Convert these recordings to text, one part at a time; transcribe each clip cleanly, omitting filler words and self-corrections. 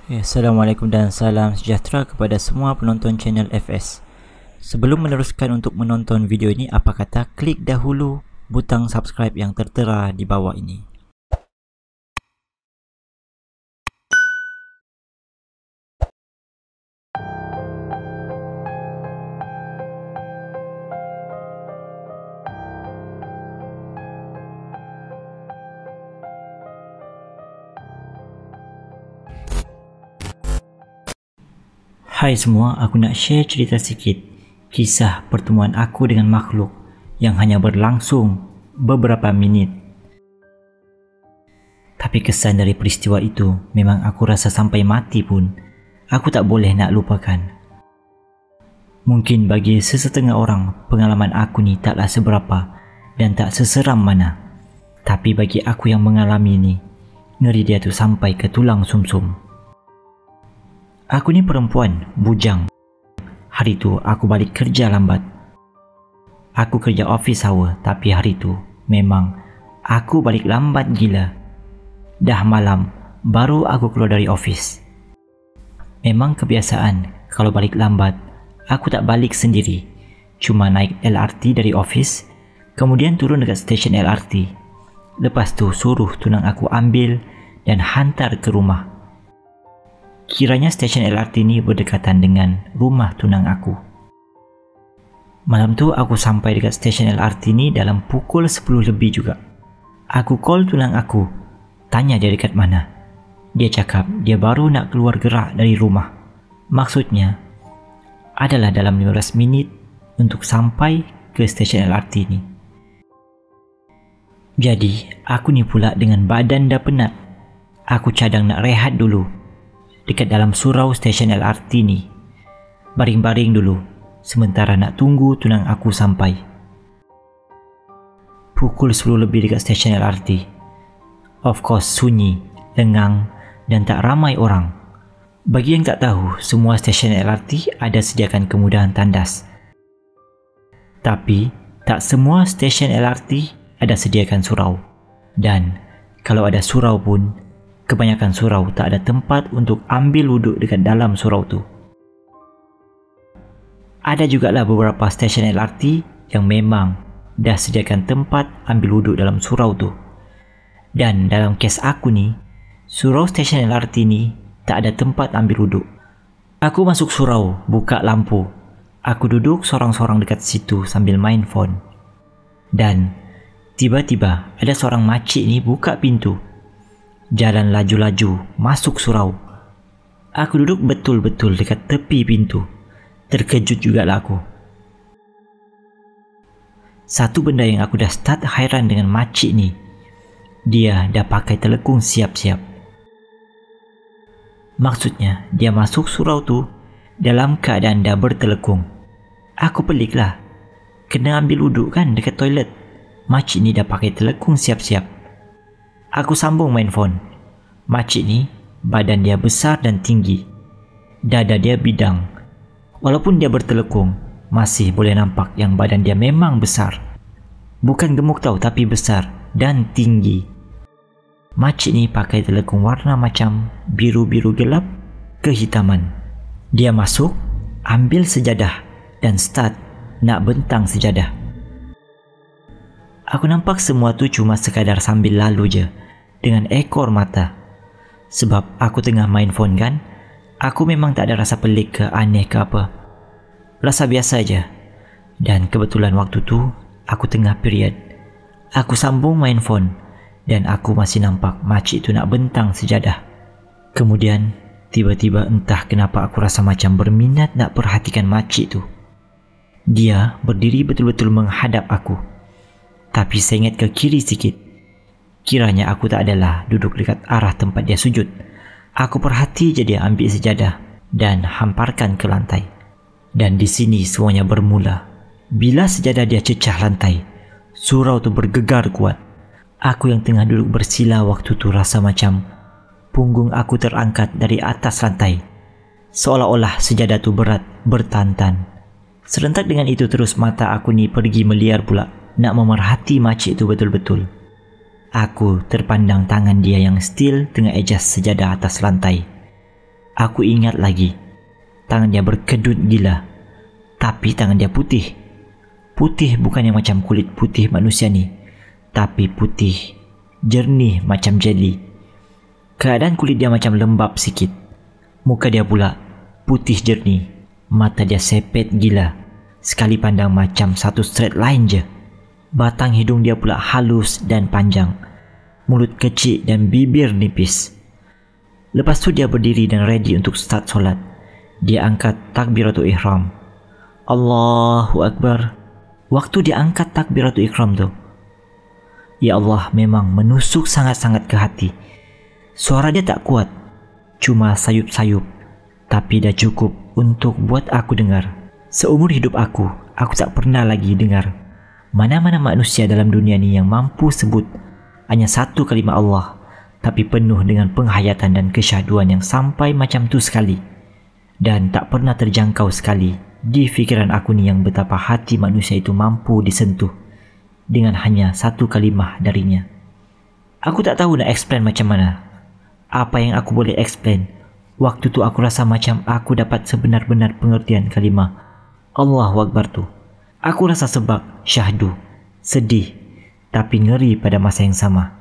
Assalamualaikum dan salam sejahtera kepada semua penonton channel FS. Sebelum meneruskan untuk menonton video ini, apa kata klik dahulu butang subscribe yang tertera di bawah ini. Hai semua, aku nak share cerita sikit kisah pertemuan aku dengan makhluk yang hanya berlangsung beberapa minit. Tapi kesan dari peristiwa itu memang aku rasa sampai mati pun aku tak boleh nak lupakan. Mungkin bagi sesetengah orang pengalaman aku ni taklah seberapa dan tak seseram mana. Tapi bagi aku yang mengalami ni, ngeri dia tu sampai ke tulang sumsum. Aku ni perempuan, bujang. Hari tu aku balik kerja lambat. Aku kerja office hour, tapi hari tu memang aku balik lambat gila. Dah malam baru aku keluar dari office. Memang kebiasaan kalau balik lambat aku tak balik sendiri. Cuma naik LRT dari office, kemudian turun dekat stesen LRT. Lepas tu suruh tunang aku ambil dan hantar ke rumah. Kiranya stesen LRT ni berdekatan dengan rumah tunang aku. Malam tu aku sampai dekat stesen LRT ni dalam pukul 10 lebih juga. Aku call tunang aku, tanya dia dekat mana. Dia cakap dia baru nak keluar gerak dari rumah. Maksudnya adalah dalam 15 minit untuk sampai ke stesen LRT ni. Jadi aku ni pula dengan badan dah penat. Aku cadang nak rehat dulu dekat dalam surau stesen LRT ni. Baring-baring dulu sementara nak tunggu tunang aku sampai. Pukul 10 lebih dekat stesen LRT. Of course sunyi, lengang dan tak ramai orang. Bagi yang tak tahu, semua stesen LRT ada sediakan kemudahan tandas. Tapi tak semua stesen LRT ada sediakan surau. Dan kalau ada surau pun, kebanyakan surau tak ada tempat untuk ambil wuduk dekat dalam surau tu. Ada jugalah beberapa stesen LRT yang memang dah sediakan tempat ambil wuduk dalam surau tu. Dan dalam kes aku ni, surau stesen LRT ni tak ada tempat ambil wuduk. Aku masuk surau, buka lampu. Aku duduk sorang-sorang dekat situ sambil main phone. Dan tiba-tiba ada seorang makcik ni buka pintu. Jalan laju-laju masuk surau. Aku duduk betul-betul dekat tepi pintu. Terkejut jugalah aku. Satu benda yang aku dah start hairan dengan makcik ni, dia dah pakai telekung siap-siap. Maksudnya dia masuk surau tu dalam keadaan dah bertelekung. Aku peliklah. Kena ambil wuduk kan dekat toilet. Makcik ni dah pakai telekung siap-siap. Aku sambung main phone. Makcik ni badan dia besar dan tinggi. Dada dia bidang. Walaupun dia bertelekung, masih boleh nampak yang badan dia memang besar. Bukan gemuk tau, tapi besar dan tinggi. Makcik ni pakai telekung warna macam biru-biru gelap kehitaman. Dia masuk, ambil sejadah dan start nak bentang sejadah. Aku nampak semua tu cuma sekadar sambil lalu je dengan ekor mata. Sebab aku tengah main phone kan, aku memang tak ada rasa pelik ke aneh ke apa. Rasa biasa je. Dan kebetulan waktu tu aku tengah period. Aku sambung main phone dan aku masih nampak makcik tu nak bentang sejadah. Kemudian tiba-tiba entah kenapa aku rasa macam berminat nak perhatikan makcik tu. Dia berdiri betul-betul menghadap aku. Tapi sengit ke kiri sikit. Kiranya aku tak adalah duduk dekat arah tempat dia sujud. Aku perhati je dia ambil sejadah dan hamparkan ke lantai. Dan di sini semuanya bermula. Bila sejadah dia cecah lantai, surau tu bergegar kuat. Aku yang tengah duduk bersila waktu tu rasa macam punggung aku terangkat dari atas lantai. Seolah-olah sejadah tu berat bertantan. Serentak dengan itu terus mata aku ni pergi meliar pula, nak memerhati makcik tu betul-betul. Aku terpandang tangan dia yang still tengah adjust sejadah atas lantai. Aku ingat lagi, tangan dia berkedut gila. Tapi tangan dia putih. Putih bukan yang macam kulit putih manusia ni, tapi putih, jernih macam jeli. Keadaan kulit dia macam lembab sikit. Muka dia pula putih jernih. Mata dia sepet gila. Sekali pandang macam satu straight line je. Batang hidung dia pula halus dan panjang. Mulut kecil dan bibir nipis. Lepas tu dia berdiri dan ready untuk start solat. Dia angkat takbiratul ihram. Allahu Akbar. Waktu dia angkat takbiratul ihram tu, ya Allah, memang menusuk sangat-sangat ke hati. Suara dia tak kuat, cuma sayup-sayup, tapi dah cukup untuk buat aku dengar. Seumur hidup aku tak pernah lagi dengar mana-mana manusia dalam dunia ni yang mampu sebut hanya satu kalimah Allah, tapi penuh dengan penghayatan dan kesyahduan yang sampai macam tu sekali. Dan tak pernah terjangkau sekali di fikiran aku ni yang betapa hati manusia itu mampu disentuh dengan hanya satu kalimah darinya. Aku tak tahu nak explain macam mana. Apa yang aku boleh explain, waktu tu aku rasa macam aku dapat sebenar-benar pengertian kalimah Allahu Akbar tu. Aku rasa sebab syahdu, sedih, tapi ngeri pada masa yang sama.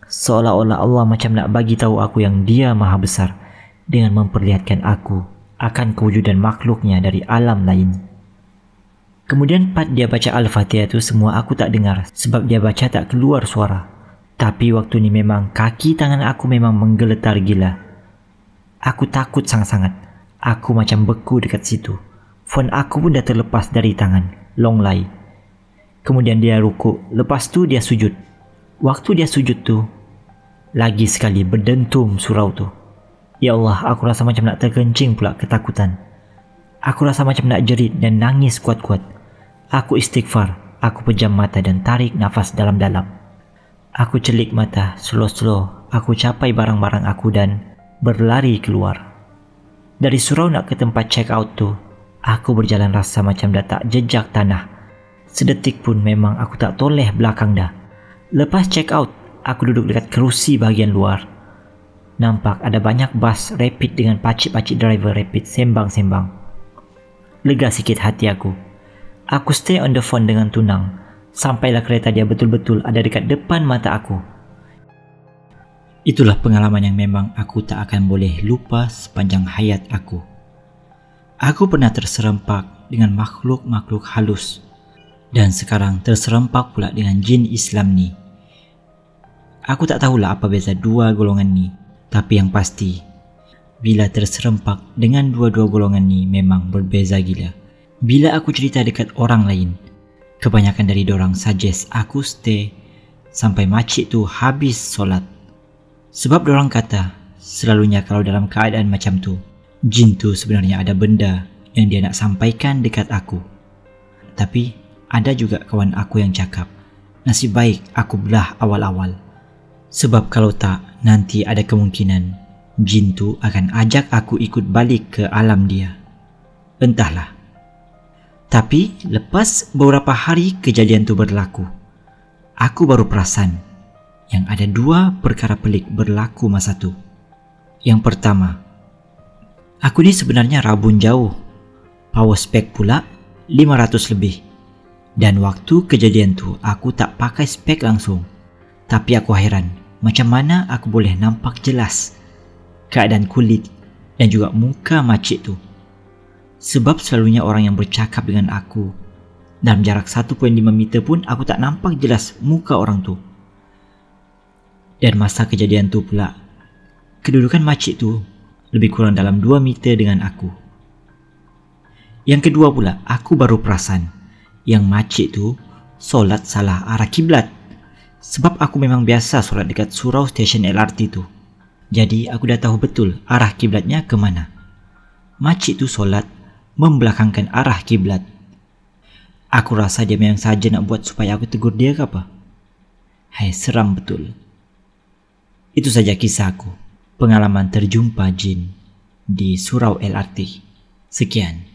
Seolah-olah Allah macam nak bagi tahu aku yang Dia Maha Besar dengan memperlihatkan aku akan kewujudan makhluknya dari alam lain. Kemudian part dia baca Al-Fatihah tu semua aku tak dengar sebab dia baca tak keluar suara. Tapi waktu ni memang kaki tangan aku memang menggeletar gila. Aku takut sangat-sangat. Aku macam beku dekat situ. Phone aku pun dah terlepas dari tangan, long lay. Kemudian dia rukuk, lepas tu dia sujud. Waktu dia sujud tu, lagi sekali berdentum surau tu. Ya Allah, aku rasa macam nak terkencing pula ketakutan. Aku rasa macam nak jerit dan nangis kuat-kuat. Aku istighfar, aku pejam mata dan tarik nafas dalam-dalam. Aku celik mata, slow-slow, aku capai barang-barang aku dan berlari keluar. Dari surau nak ke tempat check out tu, aku berjalan rasa macam dah tak jejak tanah. Sedetik pun memang aku tak toleh belakang dah. Lepas check out, aku duduk dekat kerusi bahagian luar. Nampak ada banyak bas rapid dengan pacik-pacik driver rapid sembang-sembang. Lega sikit hati aku. Aku stay on the phone dengan tunang. Sampailah kereta dia betul-betul ada dekat depan mata aku. Itulah pengalaman yang memang aku tak akan boleh lupa sepanjang hayat aku. Aku pernah terserempak dengan makhluk-makhluk halus. Dan sekarang terserempak pula dengan jin Islam ni. Aku tak tahulah apa beza dua golongan ni. Tapi yang pasti, bila terserempak dengan dua-dua golongan ni memang berbeza gila. Bila aku cerita dekat orang lain, kebanyakan dari dorang suggest aku stay sampai makcik tu habis solat. Sebab dorang kata, selalunya kalau dalam keadaan macam tu, jin tu sebenarnya ada benda yang dia nak sampaikan dekat aku. Tapi ada juga kawan aku yang cakap, nasib baik aku belah awal-awal. Sebab kalau tak, nanti ada kemungkinan jin tu akan ajak aku ikut balik ke alam dia. Entahlah. Tapi lepas beberapa hari kejadian tu berlaku, aku baru perasan yang ada dua perkara pelik berlaku masa tu. Yang pertama, aku ni sebenarnya rabun jauh. Power spek pula 500 lebih. Dan waktu kejadian tu aku tak pakai spek langsung. Tapi aku heran, macam mana aku boleh nampak jelas keadaan kulit dan juga muka makcik tu. Sebab selalunya orang yang bercakap dengan aku dalam jarak 1.5 meter pun aku tak nampak jelas muka orang tu. Dan masa kejadian tu pula, kedudukan makcik tu lebih kurang dalam 2 meter dengan aku. Yang kedua pula, aku baru perasan yang makcik tu solat salah arah kiblat. Sebab aku memang biasa solat dekat surau stesen LRT tu. Jadi aku dah tahu betul arah kiblatnya ke mana. Makcik tu solat membelakangkan arah kiblat. Aku rasa dia memang saja nak buat supaya aku tegur dia ke apa. Hai, seram betul. Itu saja kisahku. Pengalaman terjumpa jin di surau LRT. Sekian.